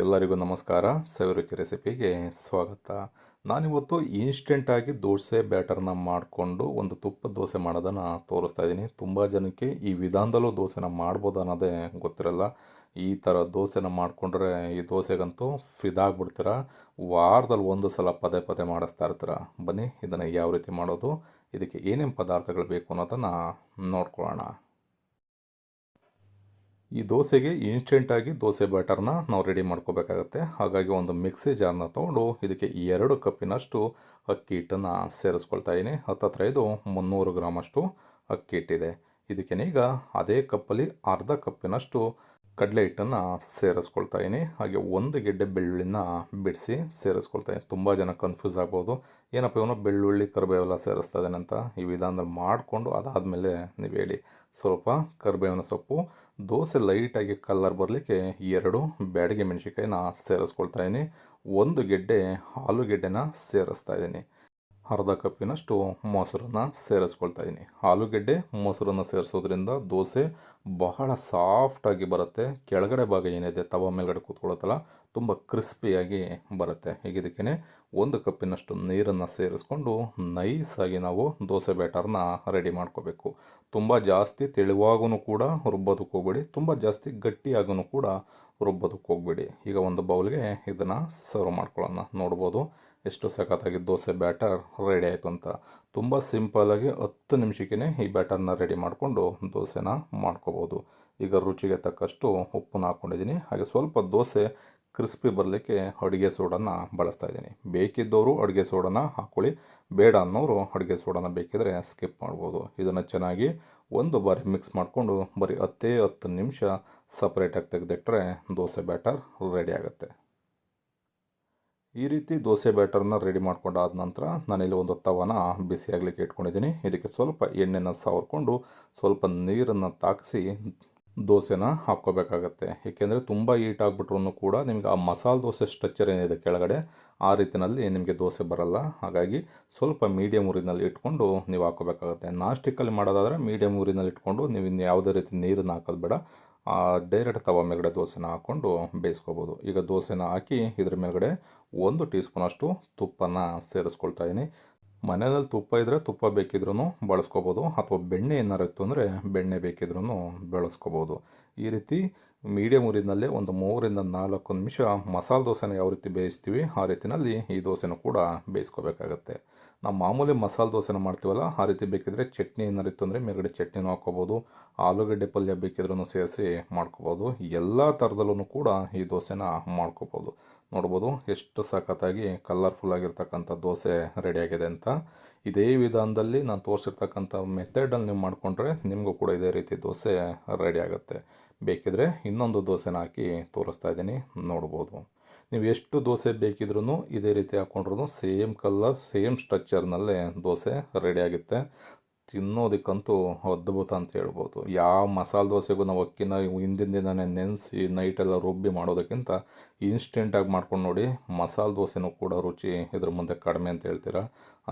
ಎಲ್ಲರಿಗೂ ನಮಸ್ಕಾರ. ಸವಿರುಚಿ ರೆಸಿಪಿಗೆ ಸ್ವಾಗತ. ನಾನಿವತ್ತು ಇನ್ಸ್ಟೆಂಟಾಗಿ ದೋಸೆ ಬ್ಯಾಟರ್ನ ಮಾಡಿಕೊಂಡು ಒಂದು ತುಪ್ಪದ ದೋಸೆ ಮಾಡೋದನ್ನು ತೋರಿಸ್ತಾ ಇದ್ದೀನಿ. ತುಂಬ ಜನಕ್ಕೆ ಈ ವಿಧಾನದಲ್ಲೂ ದೋಸೆನ ಮಾಡ್ಬೋದು ಅನ್ನೋದೇ ಗೊತ್ತಿರಲ್ಲ. ಈ ಥರ ದೋಸೆನ ಮಾಡಿಕೊಂಡ್ರೆ ಈ ದೋಸೆಗಂತೂ ಫಿದಾಗ್ಬಿಡ್ತೀರ. ವಾರದಲ್ಲಿ ಒಂದು ಸಲ ಪದೇ ಪದೇ ಮಾಡಿಸ್ತಾ ಇರ್ತೀರ. ಬನ್ನಿ ಇದನ್ನು ಯಾವ ರೀತಿ ಮಾಡೋದು, ಇದಕ್ಕೆ ಏನೇನು ಪದಾರ್ಥಗಳು ಬೇಕು ಅನ್ನೋದನ್ನು ನೋಡ್ಕೊಳ್ಳೋಣ. ಈ ದೋಸೆಗೆ ಇನ್ಸ್ಟೆಂಟಾಗಿ ದೋಸೆ ಬ್ಯಾಟರ್ನ ನಾವು ರೆಡಿ ಮಾಡ್ಕೋಬೇಕಾಗತ್ತೆ. ಹಾಗಾಗಿ ಒಂದು ಮಿಕ್ಸಿ ಜಾರ್ನ ತೊಗೊಂಡು ಇದಕ್ಕೆ 2 ಕಪ್ಪಿನಷ್ಟು ಅಕ್ಕಿ ಹಿಟ್ಟನ್ನು ಸೇರಿಸ್ಕೊಳ್ತಾ ಇದ್ದೀನಿ. ಹತ್ತತ್ರ ಇದು 300 ಗ್ರಾಮಷ್ಟು ಅಕ್ಕಿ ಹಿಟ್ಟಿದೆ. ಇದಕ್ಕೇನೀಗ ಅದೇ ಕಪ್ಪಲ್ಲಿ ಅರ್ಧ ಕಪ್ಪಿನಷ್ಟು ಕಡಲೆ ಹಿಟ್ಟನ್ನು ಸೇರಿಸ್ಕೊಳ್ತಾ ಇದ್ದೀನಿ. ಹಾಗೆ 1 ಗೆಡ್ಡೆ ಬೆಳ್ಳುಳ್ಳಿನ ಬಿಡಿಸಿ ಸೇರಿಸ್ಕೊಳ್ತಾ ಇದ್ದೀನಿ. ತುಂಬ ಜನ ಕನ್ಫ್ಯೂಸ್ ಆಗ್ಬೋದು, ಏನಪ್ಪ ಇವನು ಬೆಳ್ಳುಳ್ಳಿ ಕರಿಬೇವೆಲ್ಲ ಸೇರಿಸ್ತಾ ಇದ್ದಾನೆ ಅಂತ. ಈ ವಿಧಾನದಲ್ಲಿ ಮಾಡಿಕೊಂಡು ಅದಾದಮೇಲೆ ನೀವು ಹೇಳಿ. ಸ್ವಲ್ಪ ಕರಿಬೇವಿನ ಸೊಪ್ಪು, ದೋಸೆ ಲೈಟಾಗಿ ಕಲರ್ ಬರಲಿಕ್ಕೆ 2 ಬ್ಯಾಡಗಿ ಮೆಣಸಿನ್ಕಾಯಿನ ಸೇರಿಸ್ಕೊಳ್ತಾ ಇದ್ದೀನಿ. 1 ಗೆಡ್ಡೆ ಆಲೂಗೆಡ್ಡೆನ ಸೇರಿಸ್ತಾ ಇದ್ದೀನಿ. ಅರ್ಧ ಕಪ್ಪಿನಷ್ಟು ಮೊಸರನ್ನ ಸೇರಿಸ್ಕೊಳ್ತಾ ಇದ್ದೀನಿ. ಆಲೂಗೆಡ್ಡೆ ಮೊಸರನ್ನು ಸೇರಿಸೋದ್ರಿಂದ ದೋಸೆ ಬಹಳ ಸಾಫ್ಟಾಗಿ ಬರುತ್ತೆ. ಕೆಳಗಡೆ ಭಾಗ ಏನಿದೆ ತವ ಮೇಲ್ಗಡೆ ಕೂತ್ಕೊಳ್ಳುತ್ತಲ್ಲ, ತುಂಬ ಕ್ರಿಸ್ಪಿಯಾಗಿ ಬರುತ್ತೆ. ಹೀಗೆ ಇದಕ್ಕೇ 1 ಕಪ್ಪಿನಷ್ಟು ನೀರನ್ನು ಸೇರಿಸ್ಕೊಂಡು ನೈಸಾಗಿ ನಾವು ದೋಸೆ ಬ್ಯಾಟರ್ನ ರೆಡಿ ಮಾಡ್ಕೋಬೇಕು. ತುಂಬ ಜಾಸ್ತಿ ತೆಳುವಾಗೂ ಕೂಡ ರುಬ್ಬೋದಕ್ಕೆ ಹೋಗ್ಬೇಡಿ, ತುಂಬ ಜಾಸ್ತಿ ಗಟ್ಟಿಯಾಗೂ ಕೂಡ ರುಬ್ಬೋದಕ್ಕೆ ಹೋಗ್ಬೇಡಿ. ಈಗ ಒಂದು ಬೌಲ್ಗೆ ಇದನ್ನು ಸರ್ವ್ ಮಾಡ್ಕೊಳ್ಳೋಣ. ನೋಡ್ಬೋದು ಎಷ್ಟು ಸಖತ್ತಾಗಿ ದೋಸೆ ಬ್ಯಾಟರ್ ರೆಡಿ ಆಯಿತು ಅಂತ. ತುಂಬ ಸಿಂಪಲ್ಲಾಗಿ 10 ನಿಮಿಷಕ್ಕೇ ಈ ಬ್ಯಾಟರ್ನ ರೆಡಿ ಮಾಡಿಕೊಂಡು ದೋಸೆನ ಮಾಡ್ಕೋಬೋದು. ಈಗ ರುಚಿಗೆ ತಕ್ಕಷ್ಟು ಉಪ್ಪನ್ನ ಹಾಕ್ಕೊಂಡಿದ್ದೀನಿ. ಹಾಗೆ ಸ್ವಲ್ಪ ದೋಸೆ ಕ್ರಿಸ್ಪಿ ಬರಲಿಕ್ಕೆ ಅಡುಗೆ ಸೋಡನ್ನು ಬಳಸ್ತಾ ಇದ್ದೀನಿ. ಬೇಕಿದ್ದವರು ಅಡುಗೆ ಸೋಡನ ಹಾಕ್ಕೊಳ್ಳಿ, ಬೇಡ ಅನ್ನೋರು ಅಡುಗೆ ಸೋಡನ ಬೇಕಿದ್ರೆ ಸ್ಕಿಪ್ ಮಾಡ್ಬೋದು. ಇದನ್ನು ಚೆನ್ನಾಗಿ ಒಂದು ಬಾರಿ ಮಿಕ್ಸ್ ಮಾಡಿಕೊಂಡು ಬರೀ 10 ನಿಮಿಷ ಸಪ್ರೇಟಾಗಿ ತೆಗೆದಿಟ್ಟರೆ ದೋಸೆ ಬ್ಯಾಟರ್ ರೆಡಿ ಆಗುತ್ತೆ. ಈ ರೀತಿ ದೋಸೆ ಬ್ಯಾಟರ್ನ ರೆಡಿ ಮಾಡ್ಕೊಂಡಾದ ನಂತರ ನಾನಿಲ್ಲಿ ಒಂದು ತವನ ಬಿಸಿಯಾಗಲಿಕ್ಕೆ ಇಟ್ಕೊಂಡಿದ್ದೀನಿ. ಇದಕ್ಕೆ ಸ್ವಲ್ಪ ಎಣ್ಣೆನ ಸವರ್ಕೊಂಡು ಸ್ವಲ್ಪ ನೀರನ್ನು ತಾಗಿಸಿ ದೋಸೆನ ಹಾಕ್ಕೋಬೇಕಾಗತ್ತೆ. ಏಕೆಂದರೆ ತುಂಬ ಹೀಟ್ ಆಗಿಬಿಟ್ರೂ ಕೂಡ ನಿಮಗೆ ಆ ಮಸಾಲೆ ದೋಸೆ ಸ್ಟ್ರಕ್ಚರ್ ಏನಿದೆ ಕೆಳಗಡೆ, ಆ ರೀತಿಯಲ್ಲಿ ನಿಮಗೆ ದೋಸೆ ಬರಲ್ಲ. ಹಾಗಾಗಿ ಸ್ವಲ್ಪ ಮೀಡಿಯಮ್ ಊರಿನಲ್ಲಿ ಇಟ್ಕೊಂಡು ನೀವು ಹಾಕ್ಕೋಬೇಕಾಗತ್ತೆ. ನಾನ್ ಸ್ಟಿಕ್ಕಲ್ಲಿ ಮಾಡೋದಾದರೆ ಮೀಡಿಯಮ್ ಊರಿನಲ್ಲಿ ಇಟ್ಕೊಂಡು ನೀವು ಇನ್ನು ಯಾವುದೇ ರೀತಿ ನೀರನ್ನು ಹಾಕೋದು ಬೇಡ, ಡೈರೆಕ್ಟ್ ತವ ಮೇಲ್ಗಡೆ ದೋಸೆನ ಹಾಕ್ಕೊಂಡು ಬೇಯಿಸ್ಕೋಬೋದು. ಈಗ ದೋಸೆನ ಹಾಕಿ ಇದ್ರ ಮೇಲ್ಗಡೆ 1 ಟೀ ಸ್ಪೂನಷ್ಟು ತುಪ್ಪನ ಸೇರಿಸ್ಕೊಳ್ತಾ ಇದ್ದೀನಿ. ಮನೆಯಲ್ಲಿ ತುಪ್ಪ ಇದ್ದರೆ ತುಪ್ಪ ಬೇಕಿದ್ರೂ ಬಳಸ್ಕೋಬೋದು, ಅಥವಾ ಬೆಣ್ಣೆ ಏನಾರು ಇತ್ತು ಅಂದರೆ ಬೆಣ್ಣೆ ಬೇಕಿದ್ರೂ ಬಳಸ್ಕೋಬೋದು. ಈ ರೀತಿ ಮೀಡಿಯಮ್ ಊರಿನಲ್ಲಿ ಒಂದು 3ರಿಂದ 4 ನಿಮಿಷ ಮಸಾಲೆ ದೋಸೆನ ಯಾವ ರೀತಿ ಬೇಯಿಸ್ತೀವಿ ಆ ರೀತಿಯಲ್ಲಿ ಈ ದೋಸೆನೂ ಕೂಡ ಬೇಯಿಸ್ಕೋಬೇಕಾಗತ್ತೆ. ನಾವು ಮಾಮೂಲಿ ಮಸಾಲೆ ದೋಸೆನ ಮಾಡ್ತೀವಲ್ಲ, ಆ ರೀತಿ ಬೇಕಿದ್ರೆ ಚಟ್ನಿ ಏನಾರು ಇತ್ತು ಅಂದರೆ ಮೇಲ್ಗಡೆ ಚಟ್ನಿನೂ ಹಾಕ್ಕೋಬೋದು, ಆಲೂಗಡ್ಡೆ ಪಲ್ಯ ಬೇಕಿದ್ರೂ ಸೇರಿಸಿ ಮಾಡ್ಕೋಬೋದು. ಎಲ್ಲ ಥರದಲ್ಲೂ ಕೂಡ ಈ ದೋಸೆನ ಮಾಡ್ಕೋಬೋದು. ನೋಡ್ಬೋದು ಎಷ್ಟು ಸಖತ್ತಾಗಿ ಕಲರ್ಫುಲ್ಲಾಗಿರ್ತಕ್ಕಂಥ ದೋಸೆ ರೆಡಿಯಾಗಿದೆ ಅಂತ. ಇದೇ ವಿಧಾನದಲ್ಲಿ ನಾನು ತೋರಿಸಿರ್ತಕ್ಕಂಥ ಮೆಥಡಲ್ಲಿ ನೀವು ಮಾಡಿಕೊಂಡ್ರೆ ನಿಮಗೂ ಕೂಡ ಇದೇ ರೀತಿ ದೋಸೆ ರೆಡಿ ಆಗುತ್ತೆ. ಬೇಕಿದ್ರೆ ಇನ್ನೊಂದು ದೋಸೆನ ಹಾಕಿ ತೋರಿಸ್ತಾ ಇದ್ದೀನಿ, ನೋಡ್ಬೋದು. ನೀವು ಎಷ್ಟು ದೋಸೆ ಬೇಕಿದ್ರೂ ಇದೇ ರೀತಿ ಹಾಕ್ಕೊಂಡ್ರೂ ಸೇಮ್ ಕಲರ್ ಸೇಮ್ ಸ್ಟ್ರಕ್ಚರ್ನಲ್ಲೇ ದೋಸೆ ರೆಡಿಯಾಗುತ್ತೆ. ತಿನ್ನೋದಕ್ಕಂತೂ ಅದ್ಭುತ ಅಂತ ಹೇಳ್ಬೋದು. ಯಾವ ಮಸಾಲೆ ದೋಸೆಗೂ ನಾವು ಅಕ್ಕಿನ ಹಿಂದಿನ ದಿನವೇ ನೆನೆಸಿ ನೈಟೆಲ್ಲ ರುಬ್ಬಿ ಮಾಡೋದಕ್ಕಿಂತ ಇನ್ಸ್ಟೆಂಟಾಗಿ ಮಾಡ್ಕೊಂಡು ನೋಡಿ, ಮಸಾಲೆ ದೋಸೆನೂ ಕೂಡ ರುಚಿ ಇದ್ರ ಮುಂದೆ ಕಡಿಮೆ ಅಂತ ಹೇಳ್ತೀರಾ,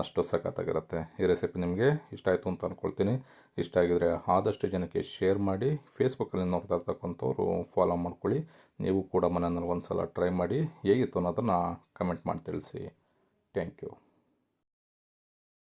ಅಷ್ಟು ಸಖತ್ತಾಗಿರುತ್ತೆ. ಈ ರೆಸಿಪಿ ನಿಮಗೆ ಇಷ್ಟ ಆಯಿತು ಅಂತ ಅಂದ್ಕೊಳ್ತೀನಿ. ಇಷ್ಟ ಆಗಿದರೆ ಆದಷ್ಟು ಜನಕ್ಕೆ ಶೇರ್ ಮಾಡಿ. ಫೇಸ್ಬುಕ್ಕಲ್ಲಿ ನೋಡ್ತಾ ಇರ್ತಕ್ಕಂಥವ್ರು ಫಾಲೋ ಮಾಡ್ಕೊಳ್ಳಿ. ನೀವು ಕೂಡ ಮನೆಯಲ್ಲಿ ಒಂದು ಸಲ ಟ್ರೈ ಮಾಡಿ ಹೇಗಿತ್ತು ಅನ್ನೋದನ್ನು ಕಮೆಂಟ್ ಮಾಡಿ ತಿಳಿಸಿ. Thank you.